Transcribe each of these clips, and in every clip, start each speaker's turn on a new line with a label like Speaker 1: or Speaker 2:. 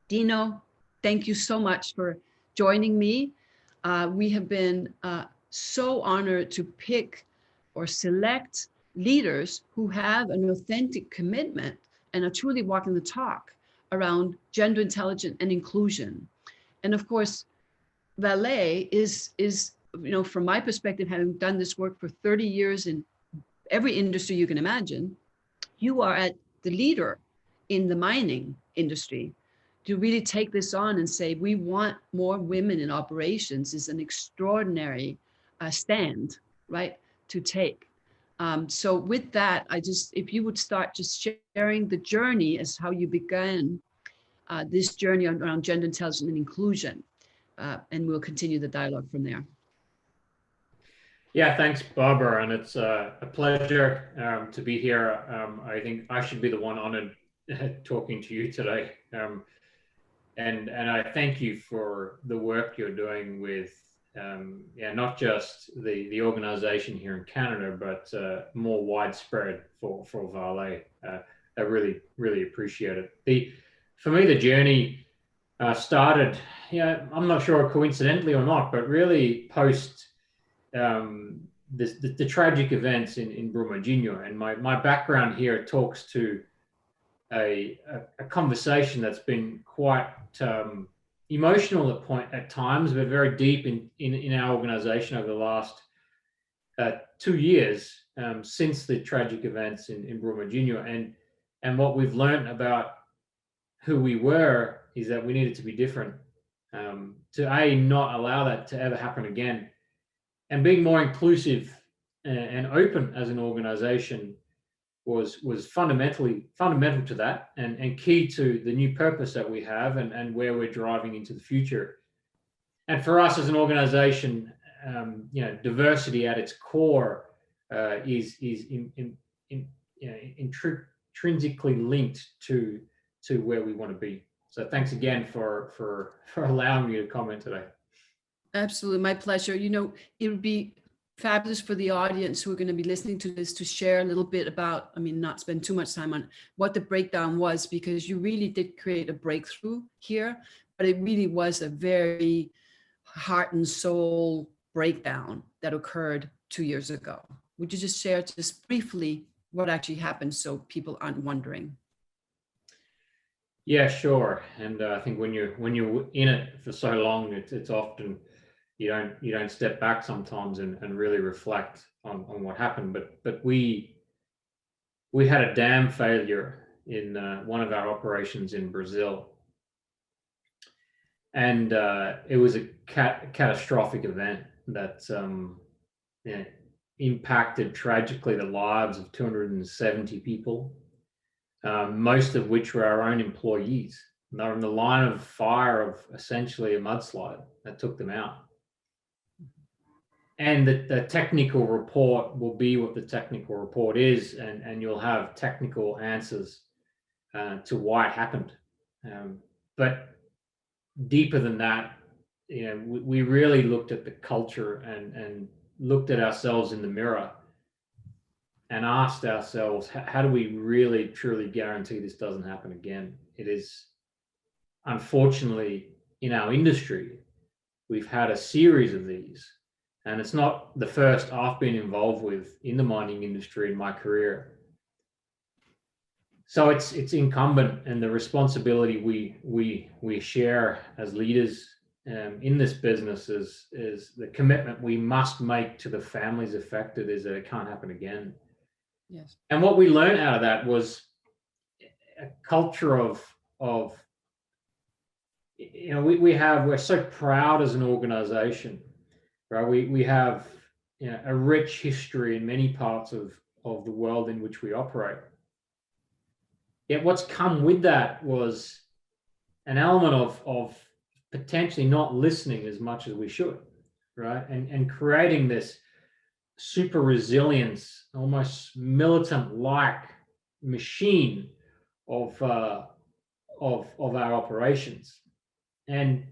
Speaker 1: Dino, thank you so much for joining me. We have been so honored to pick or select leaders who have an authentic commitment and are truly walking the talk around gender intelligence and inclusion. And of course, Vale is from my perspective, having done this work for 30 years in every industry you can imagine, you are at the leader in the mining industry to really take this on and say we want more women in operations is an extraordinary stand, right, to take. So with that, if you would start just sharing the journey as how you began this journey around gender intelligence and inclusion, and we'll continue the dialogue from there.
Speaker 2: Yeah, thanks, Barbara, and it's a pleasure to be here. I think I should be the one honored talking to you today, and I thank you for the work you're doing with not just the organization here in Canada, but more widespread for Vale. I really appreciate it. For me, the journey started, I'm not sure coincidentally or not, but really post the tragic events in Brumadinho, and my background here talks to a conversation that's been quite emotional at times, but very deep in our organization over the last 2 years since the tragic events in Brumadinho, and what we've learned about who we were is that we needed to be different, to not allow that to ever happen again. And being more inclusive and open as an organization was fundamental to that, and key to the new purpose that we have and where we're driving into the future. And for us as an organization, diversity at its core is intrinsically linked to where we want to be. So thanks again for allowing me to comment today.
Speaker 1: Absolutely, my pleasure. It would be fabulous for the audience who are going to be listening to this to share a little bit about, not spend too much time on what the breakdown was, because you really did create a breakthrough here, but it really was a very heart and soul breakdown that occurred 2 years ago. Would you just share just briefly what actually happened so people aren't wondering?
Speaker 2: Yeah, sure. And I think when you're in it for so long, it's often you don't step back sometimes and really reflect on what happened. But we had a dam failure in one of our operations in Brazil, and it was a catastrophic event that impacted tragically the lives of 270 people, most of which were our own employees. And they were in the line of fire of essentially a mudslide that took them out. And the technical report will be what the technical report is, and you'll have technical answers to why it happened. But deeper than that, we really looked at the culture and looked at ourselves in the mirror and asked ourselves, how do we really truly guarantee this doesn't happen again? It is, unfortunately, in our industry, we've had a series of these, and it's not the first I've been involved with in the mining industry in my career. So it's incumbent, and the responsibility we share as leaders in this business is the commitment we must make to the families affected is that it can't happen again.
Speaker 1: Yes.
Speaker 2: And what we learned out of that was a culture of we're so proud as an organization, right? We have a rich history in many parts of the world in which we operate. Yet what's come with that was an element of potentially not listening as much as we should, right? And creating this super resilience, almost militant-like machine of our operations. And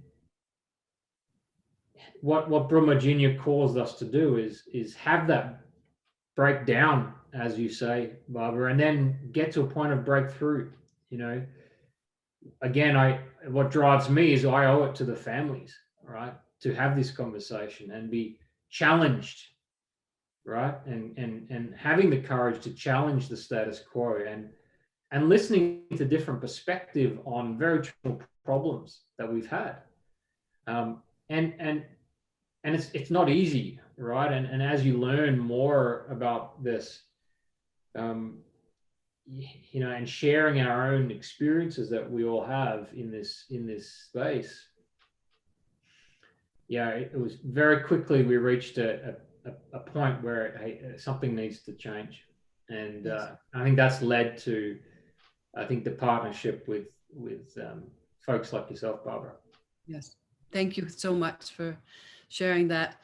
Speaker 2: what Brumadinho caused us to do is have that breakdown, as you say, Barbara, and then get to a point of breakthrough. again, what drives me is I owe it to the families, right, to have this conversation and be challenged, right, and having the courage to challenge the status quo and listening to different perspective on very true problems that we've had. Um, and and and it's not easy, right? And as you learn more about this, um, and sharing our own experiences that we all have in this space, yeah, it was very quickly we reached a point where, hey, something needs to change, and
Speaker 1: Yes.
Speaker 2: I think that's led to, I think, the partnership with folks like yourself, Barbara.
Speaker 1: Yes. Thank you so much for sharing that.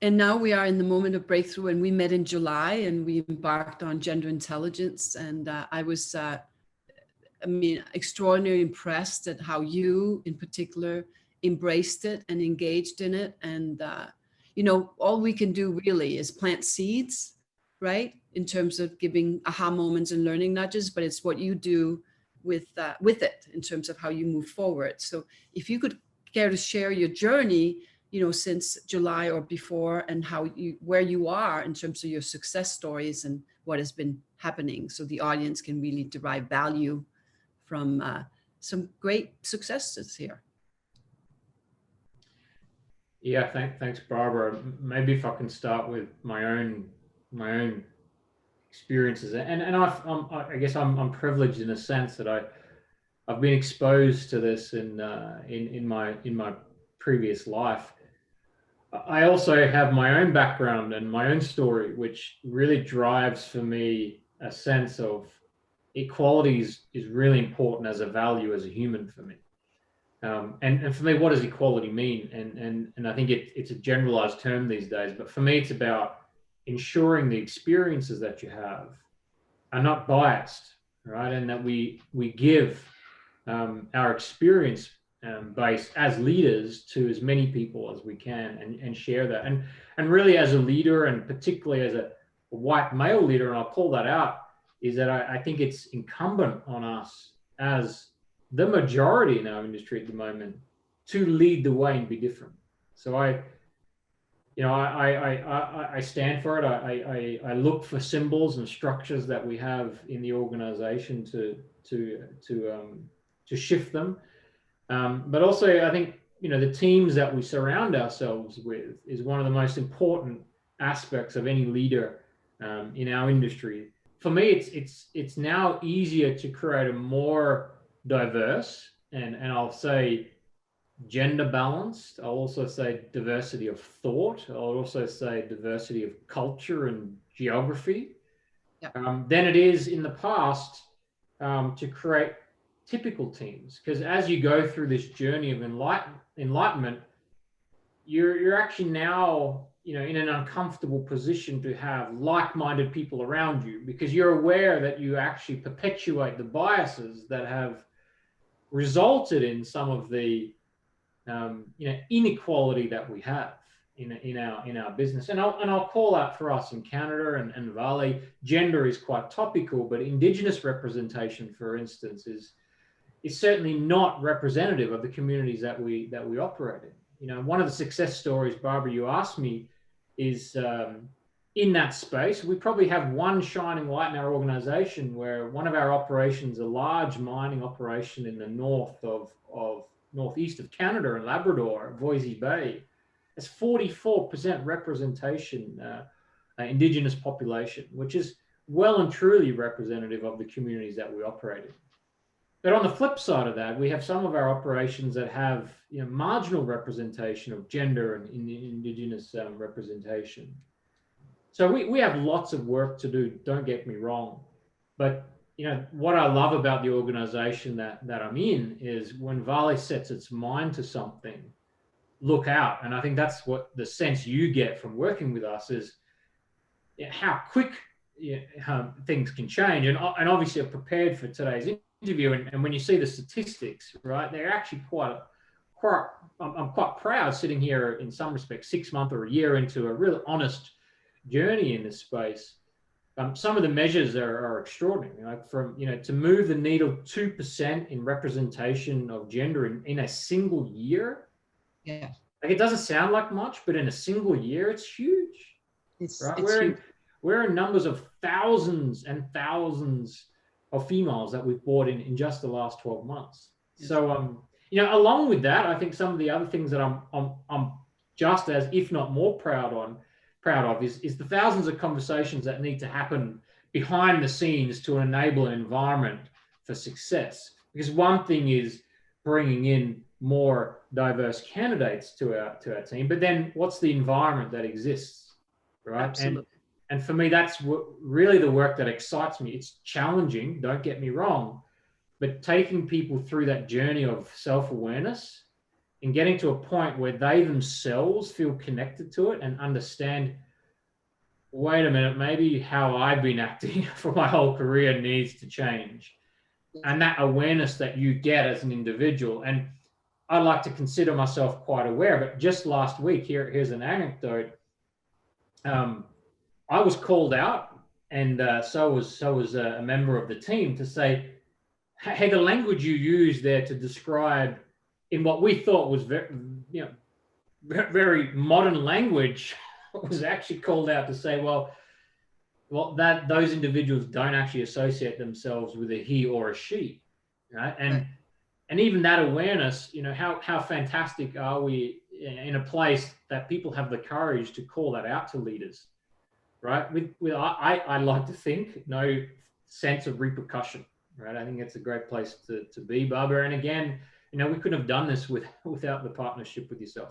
Speaker 1: And now we are in the moment of breakthrough, and we met in July and we embarked on gender intelligence. And I was, extraordinarily impressed at how you in particular embraced it and engaged in it. And, all we can do really is plant seeds, right? In terms of giving aha moments and learning nudges, but it's what you do with it in terms of how you move forward. So if you could care to share your journey, since July or before, and where you are in terms of your success stories and what has been happening, so the audience can really derive value from some great successes here.
Speaker 2: Yeah, thanks, Barbara. Maybe if I can start with my own experiences, and I guess I'm privileged in a sense that I've been exposed to this in my previous life. I also have my own background and my own story, which really drives for me a sense of equality is really important as a value, as a human for me. And for me, what does equality mean? And I think it's a generalized term these days, but for me, it's about ensuring the experiences that you have are not biased, right? And that we give our experience base as leaders to as many people as we can, and share that. And really, as a leader, and particularly as a white male leader, and I'll call that out, is that I think it's incumbent on us as the majority in our industry at the moment to lead the way and be different. So I stand for it. I look for symbols and structures that we have in the organization to shift them. But also, I think, the teams that we surround ourselves with is one of the most important aspects of any leader in our industry. For me, it's now easier to create a more diverse, and I'll say gender balanced. I'll also say diversity of thought. I'll also say diversity of culture and geography.
Speaker 1: Yep.
Speaker 2: Than it is in the past to create typical teams. Because as you go through this journey of enlightenment, you're actually now, in an uncomfortable position to have like-minded people around you, because you're aware that you actually perpetuate the biases that have resulted in some of the inequality that we have in our business. And I'll call out for us in Canada and Vale, gender is quite topical, but Indigenous representation, for instance, is certainly not representative of the communities that we operate in. One of the success stories, Barbara, you asked me, is in that space. We probably have one shining light in our organization, where one of our operations, a large mining operation in the northeast of Canada and Labrador, Voisey Bay, has 44% representation, Indigenous population, which is well and truly representative of the communities that we operate in. But on the flip side of that, we have some of our operations that have marginal representation of gender and Indigenous representation. So we have lots of work to do, don't get me wrong. But what I love about the organization that I'm in is when Vale sets its mind to something, look out. And I think that's what the sense you get from working with us is how quick things can change. And obviously I'm prepared for today's interview. And when you see the statistics, right, they're actually I'm quite proud sitting here in some respects 6 months or a year into a real honest journey in this space. some of the measures are extraordinary. Like from, to move the needle 2% in representation of gender in a single year.
Speaker 1: Yeah,
Speaker 2: Like, it doesn't sound like much, but in a single year, it's huge, right?
Speaker 1: it's huge.
Speaker 2: We're in numbers of thousands and thousands of females that we've brought in just the last 12 months.
Speaker 1: Yes.
Speaker 2: So, along with that, I think some of the other things that I'm just as, if not more proud of is the thousands of conversations that need to happen behind the scenes to enable an environment for success. Because one thing is bringing in more diverse candidates to our team, but then what's the environment that exists, right?
Speaker 1: Absolutely.
Speaker 2: And for me, that's really the work that excites me. It's challenging, don't get me wrong, but taking people through that journey of self-awareness and getting to a point where they themselves feel connected to it and understand, wait a minute, maybe how I've been acting for my whole career needs to change. And that awareness that you get as an individual. And I like to consider myself quite aware, but just last week, here's an anecdote. I was called out, and so was a member of the team, to say, hey, the language you used there to describe in what we thought was very modern language was actually called out to say, well, that those individuals don't actually associate themselves with a he or a she, right? And even that awareness, how fantastic are we in a place that people have the courage to call that out to leaders, right? I like to think no sense of repercussion, right? I think it's a great place to be, Barbara. And again, we couldn't have done this without the partnership with yourself.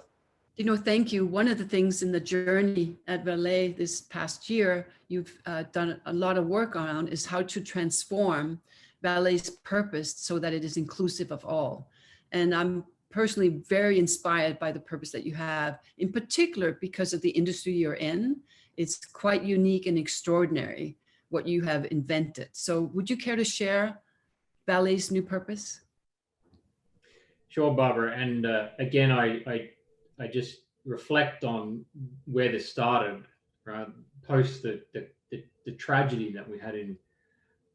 Speaker 1: Thank you. One of the things in the journey at Vale this past year, you've done a lot of work around is how to transform Vale's purpose so that it is inclusive of all. And I'm personally very inspired by the purpose that you have, in particular because of the industry you're in. It's quite unique and extraordinary what you have invented. So would you care to share Vale's new purpose?
Speaker 2: Sure, Barbara. And again, I just reflect on where this started, right? Post the tragedy that we had in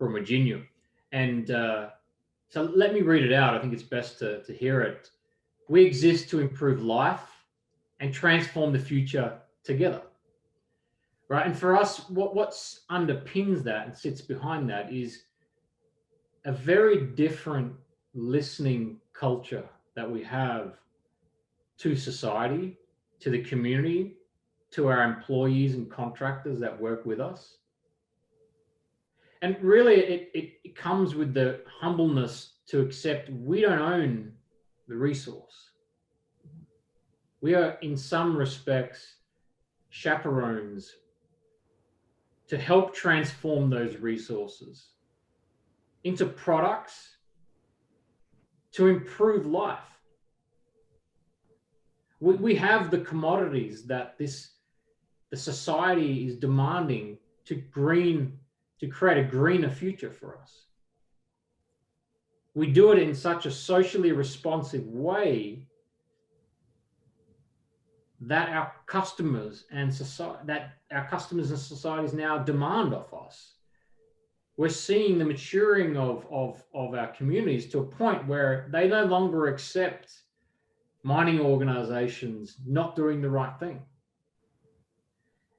Speaker 2: Brumadinho. And so let me read it out. I think it's best to hear it. We exist to improve life and transform the future together, right? And for us, what underpins that and sits behind that is a very different listening culture that we have to society, to the community, to our employees and contractors that work with us. And really, it comes with the humbleness to accept we don't own the resource. We are, in some respects, chaperones to help transform those resources into products to improve life. We have the commodities that the society is demanding to create a greener future for us. We do it in such a socially responsive way that our customers and societies now demand of us. We're seeing the maturing of our communities to a point where they no longer accept mining organizations not doing the right thing.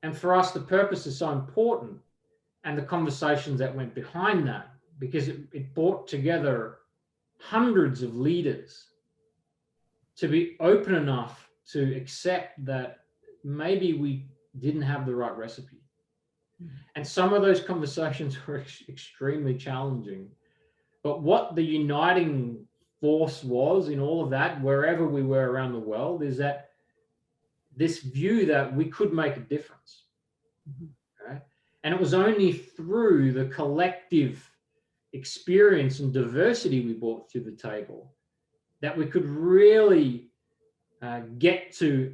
Speaker 2: And for us, the purpose is so important, and the conversations that went behind that, because it brought together hundreds of leaders to be open enough to accept that maybe we didn't have the right recipe. And some of those conversations were extremely challenging. But what the uniting force was in all of that, wherever we were around the world, is that this view that we could make a difference. Right? And it was only through the collective experience and diversity we brought to the table that we could really get to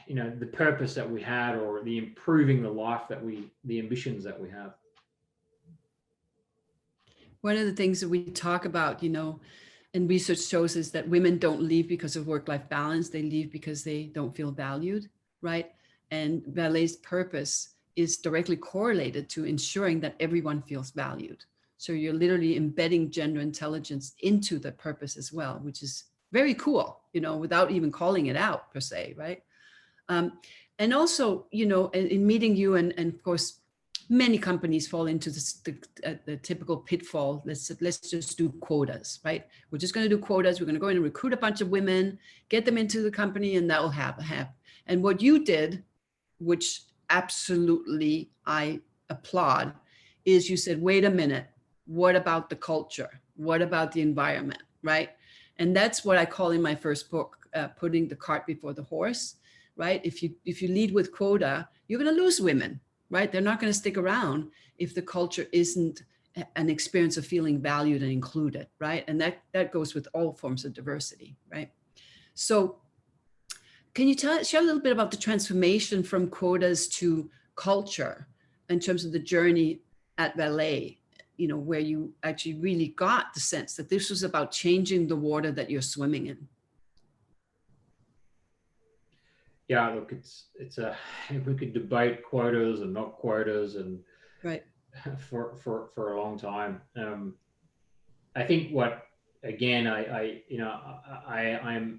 Speaker 2: the purpose that we had, or the improving the life the ambitions that we have.
Speaker 1: One of the things that we talk about, and research shows, is that women don't leave because of work-life balance. They leave because they don't feel valued, right? And Vale's purpose is directly correlated to ensuring that everyone feels valued. So you're literally embedding gender intelligence into the purpose as well, which is very cool, you know, without even calling it out per se, right? And also, you know, in meeting you, and of course, many companies fall into this, the typical pitfall. Let's just do quotas, right? We're just going to do quotas. We're going to go in and recruit a bunch of women, get them into the company, and that will happen. And what you did, which absolutely I applaud, is you said, wait a minute, what about the culture? What about the environment, right? And that's what I call in my first book, putting the cart before the horse, right? If you lead with quota, you're going to lose women, right? They're not going to stick around if the culture isn't an experience of feeling valued and included, right? And that goes with all forms of diversity, right? So can you share a little bit about the transformation from quotas to culture in terms of the journey at Vale, you know, where you actually really got the sense that this was about changing the water that you're swimming in?
Speaker 2: Yeah, look, it's a, we could debate quotas and not quotas and
Speaker 1: Right.
Speaker 2: for a long time. I think what, again, I'm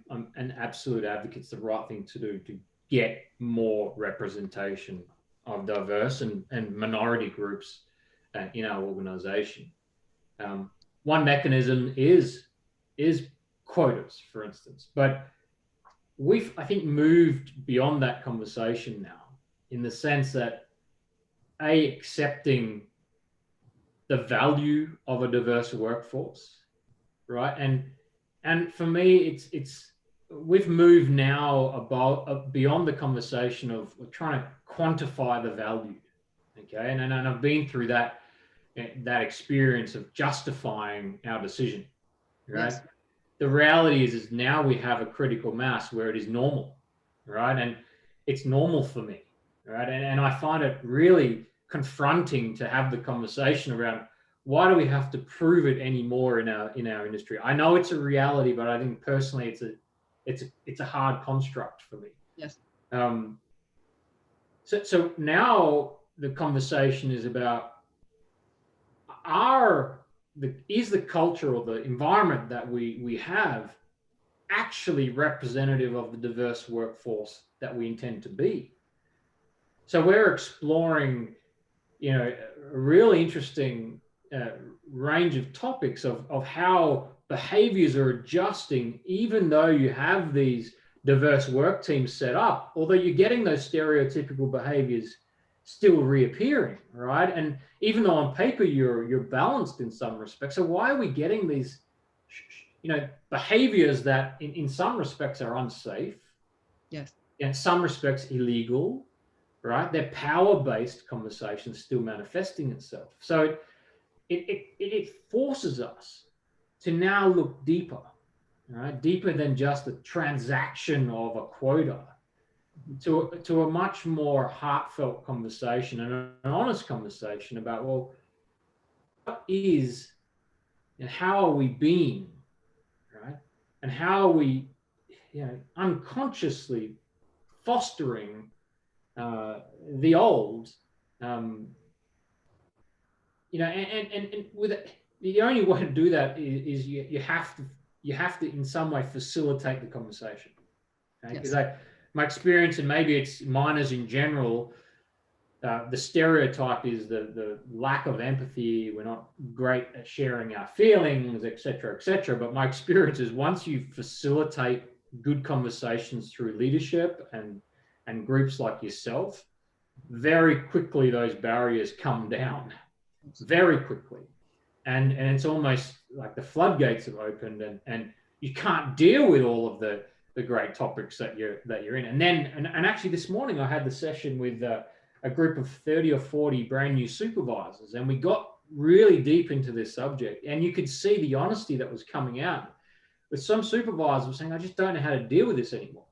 Speaker 2: an absolute advocate. It's the right thing to do to get more representation of diverse and minority groups in our organization. One mechanism is quotas, for instance, but we've, I think, moved beyond that conversation now, in the sense that accepting the value of a diverse workforce, right? And for me, it's we've moved now about beyond the conversation of trying to quantify the value, okay? And I've been through that experience of justifying our decision, right?
Speaker 1: Yes.
Speaker 2: The reality is now we have a critical mass where it is normal, right? And it's normal for me, right? And I find it really confronting to have the conversation around, why do we have to prove it anymore in our industry? I know it's a reality, but I think personally it's a hard construct for me.
Speaker 1: Yes.
Speaker 2: So now the conversation is about, is the culture or the environment that we have actually representative of the diverse workforce that we intend to be? So we're exploring, you know, a really interesting range of topics of how behaviors are adjusting, even though you have these diverse work teams set up, although you're getting those stereotypical behaviors still reappearing, right? And even though on paper you're balanced in some respects, so why are we getting these, you know, behaviors that in some respects are unsafe,
Speaker 1: Yes,
Speaker 2: in some respects illegal, right? They're power-based conversations still manifesting itself. So it forces us to now look deeper, right? Deeper than just the transaction of a quota, to a much more heartfelt conversation and an honest conversation about, well, what is and how are we being, right? And how are we, you know, unconsciously fostering the old, you know, and with it, the only way to do that is you have to in some way facilitate the conversation, because my experience, and maybe it's miners in general, the stereotype is the lack of empathy. We're not great at sharing our feelings, etc., etc. But my experience is, once you facilitate good conversations through leadership and groups like yourself, very quickly those barriers come down, very quickly, and it's almost like the floodgates have opened, and you can't deal with all of the great topics that you're in. And then and actually this morning I had the session with a group of 30 or 40 brand new supervisors, and we got really deep into this subject, and you could see the honesty that was coming out with some supervisors saying, I just don't know how to deal with this anymore,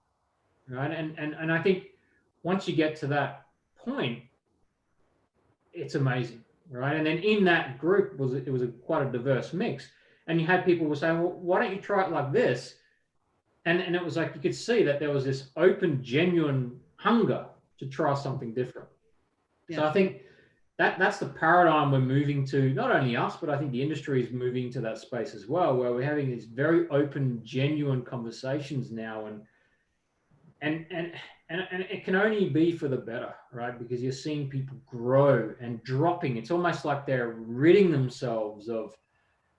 Speaker 2: right? And I think once you get to that point, it's amazing, right? And then in that group it was quite a diverse mix, and you had people who were saying, well, why don't you try it like this? And it was like, you could see that there was this open, genuine hunger to try something different. So
Speaker 1: Yeah.
Speaker 2: I think that's the paradigm we're moving to. Not only us, but I think the industry is moving to that space as well, where we're having these very open, genuine conversations now, and it can only be for the better, right? Because you're seeing people grow and dropping. It's almost like they're ridding themselves of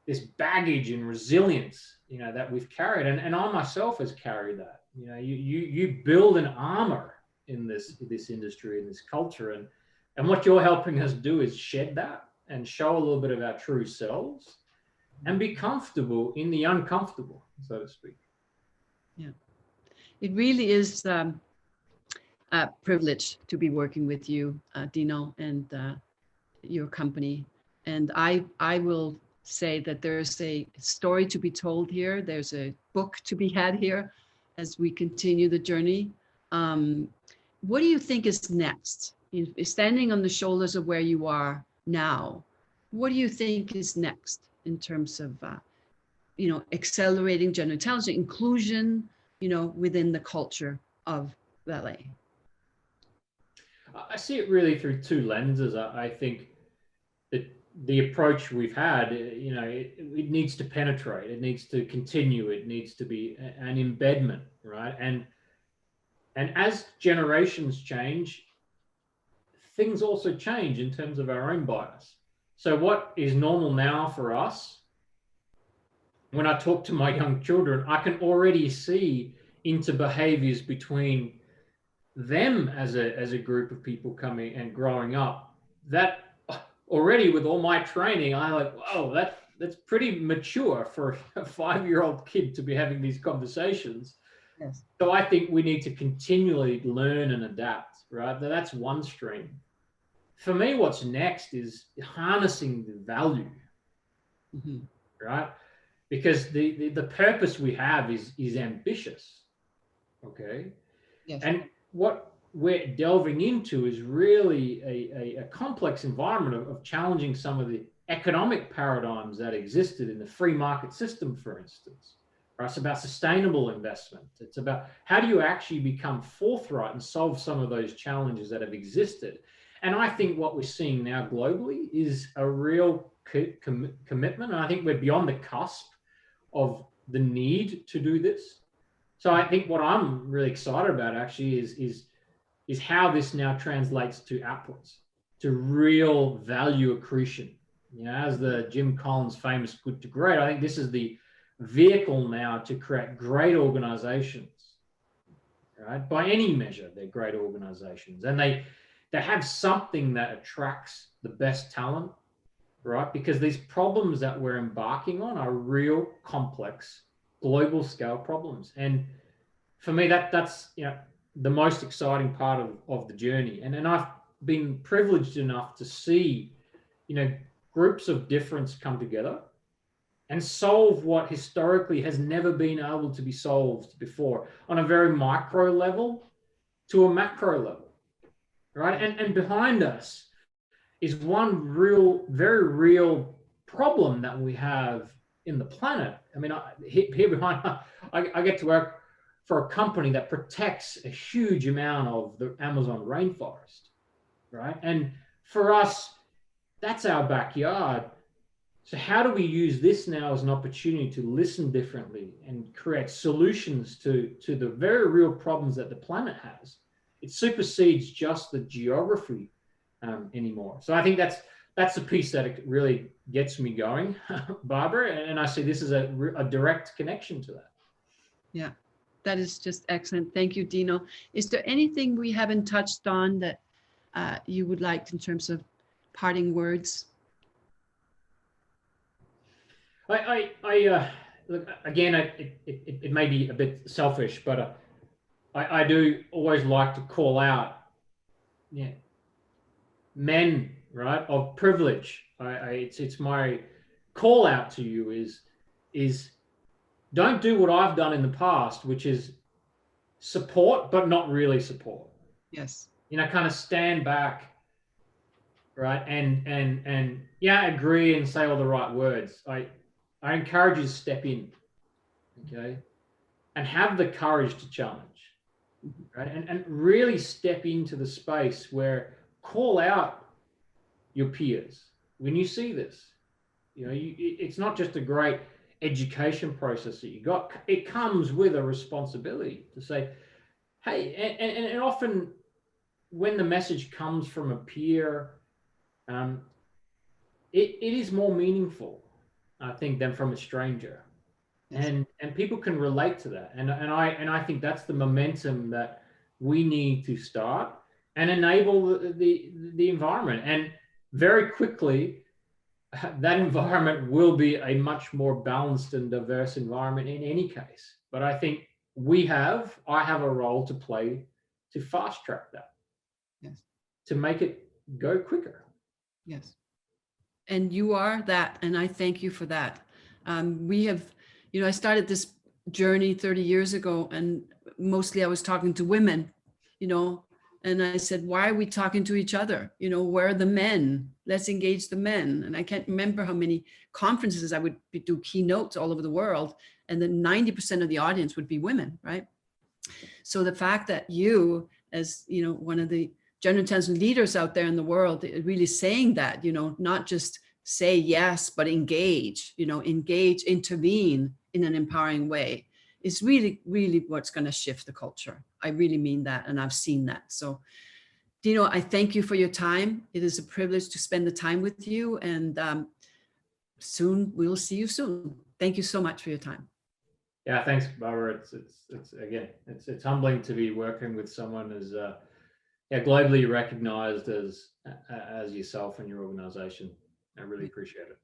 Speaker 2: this baggage and resilience, that we've carried. And I myself has carried that. You build an armor in this industry, in this culture, and what you're helping us do is shed that and show a little bit of our true selves and be comfortable in the uncomfortable, so to speak.
Speaker 1: Yeah. It really is a privilege to be working with you, Dino, and your company. And I will say that there's a story to be told here. There's a book to be had here as we continue the journey. What do you think is next? Standing on the shoulders of where you are now, what do you think is next in terms of, accelerating gender intelligence, inclusion, within the culture of Vale?
Speaker 2: I see it really through two lenses. I think that the approach we've had, it needs to penetrate, it needs to continue, it needs to be an embedment, right? And as generations change, things also change in terms of our own bias. So what is normal now for us, when I talk to my young children, I can already see into behaviors between them as a group of people coming and growing up, that already with all my training, I'm like, whoa, that's pretty mature for a 5-year-old kid to be having these conversations.
Speaker 1: Yes.
Speaker 2: So I think we need to continually learn and adapt, right? That's one stream. For me, what's next is harnessing the value,
Speaker 1: Mm-hmm.
Speaker 2: right? Because the purpose we have is ambitious, okay?
Speaker 1: Yes.
Speaker 2: And what we're delving into is really a complex environment of challenging some of the economic paradigms that existed in the free market system, for instance. Right? It's about sustainable investment. It's about how do you actually become forthright and solve some of those challenges that have existed. And I think what we're seeing now globally is a real commitment. And I think we're beyond the cusp of the need to do this. So I think what I'm really excited about actually is how this now translates to outputs, to real value accretion. As the Jim Collins famous Good to Great, I think this is the vehicle now to create great organizations, right? By any measure, they're great organizations. And they have something that attracts the best talent, right? Because these problems that we're embarking on are real complex global scale problems. And for me, that's the most exciting part of the journey. And I've been privileged enough to see, groups of difference come together and solve what historically has never been able to be solved before on a very micro level to a macro level, right? And behind us is one very real problem that we have in the planet. I mean, here behind, I get to work for a company that protects a huge amount of the Amazon rainforest, right? And for us, that's our backyard. So how do we use this now as an opportunity to listen differently and create solutions to the very real problems that the planet has? It supersedes just the geography anymore. So I think that's the piece that it really gets me going, Barbara. And I see this as a direct connection to that.
Speaker 1: Yeah, that is just excellent. Thank you, Dino. Is there anything we haven't touched on that you would like in terms of parting words?
Speaker 2: Look, again, it may be a bit selfish, but I do always like to call out, men, right, of privilege. It's my call out to you is don't do what I've done in the past, which is support but not really support.
Speaker 1: Yes.
Speaker 2: Kind of stand back, right, and yeah, agree and say all the right words. I encourage you to step in, okay, and have the courage to challenge, right, and really step into the space where call out your peers when you see this. It's not just a great education process that you got. It comes with a responsibility to say, hey, and often when the message comes from a peer, it is more meaningful, I think, than from a stranger. Yes. And people can relate to that. And I think that's the momentum that we need to start and enable the environment. And very quickly, that environment will be a much more balanced and diverse environment in any case. But I think I have a role to play to fast track that.
Speaker 1: Yes.
Speaker 2: To make it go quicker.
Speaker 1: Yes. And you are that. And I thank you for that. We have, I started this journey 30 years ago, and mostly I was talking to women, and I said, why are we talking to each other? Where are the men? Let's engage the men. And I can't remember how many conferences I would do keynotes all over the world. And then 90% of the audience would be women, right? So the fact that you, as, one of the gender intensive leaders out there in the world, really saying that, not just say yes, but engage, intervene in an empowering way, is really, really what's going to shift the culture. I really mean that. And I've seen that. So, Dino, I thank you for your time. It is a privilege to spend the time with you. And soon, we'll see you soon. Thank you so much for your time.
Speaker 2: Yeah, thanks, Barbara. It's humbling to be working with someone as globally recognized as yourself and your organization. I really appreciate it.